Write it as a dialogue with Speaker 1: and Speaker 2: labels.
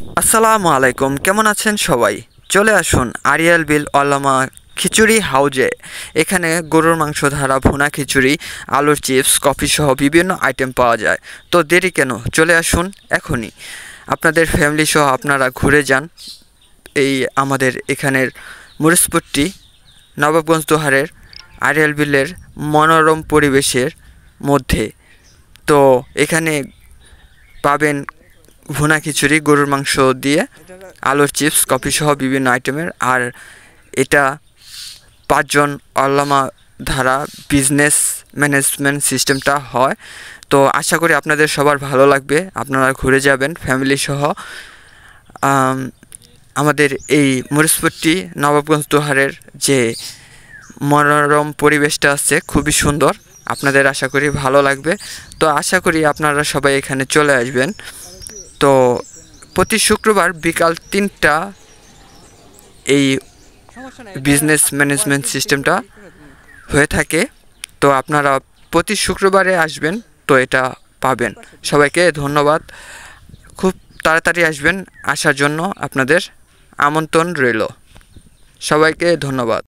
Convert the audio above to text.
Speaker 1: আসসালামু আলাইকুম, কেমন আছেন সবাই? চলে আসুন আরিয়াল বিল আল্লামা খিচুড়ি হাউজে। এখানে গরুর মাংস ধারা, ভুনা খিচুড়ি, আলুর চিপস, কফি সহ বিভিন্ন আইটেম পাওয়া যায়। তো দেরি কেন, চলে আসুন এখনই। আপনাদের ফ্যামিলি সহ আপনারা ঘুরে যান এই আমাদের এখানের মুরিসপট্টি নবাবগঞ্জ দোহারের আরিয়াল বিলের মনোরম পরিবেশের মধ্যে। তো এখানে পাবেন ভুনা খিচুড়ি, গরুর মাংস দিয়ে, আলুর চিপস, কফি সহ বিভিন্ন আইটেমের। আর এটা 5 জন আল্লামা ধারা বিজনেস ম্যানেজমেন্ট সিস্টেমটা হয়। তো আশা করি আপনাদের সবার ভালো লাগবে, আপনারা ঘুরে যাবেন ফ্যামিলি সহ। আমাদের এই মরিচপট্টি নবাবগঞ্জ দোহারের যে মনোরম পরিবেশটা আছে খুবই সুন্দর, আপনাদের আশা করি ভালো লাগবে। তো আশা করি আপনারা সবাই এখানে চলে আসবেন। তো প্রতি শুক্রবার বিকাল 3টা এই বিজনেস ম্যানেজমেন্ট সিস্টেমটা হয়ে থাকে। তো আপনারা প্রতি শুক্রবারে আসবেন, তো এটা পাবেন। সবাইকে ধন্যবাদ, খুব তাড়াতাড়ি আসবেন, আসার জন্য আপনাদের আমন্ত্রণ রইল। সবাইকে ধন্যবাদ।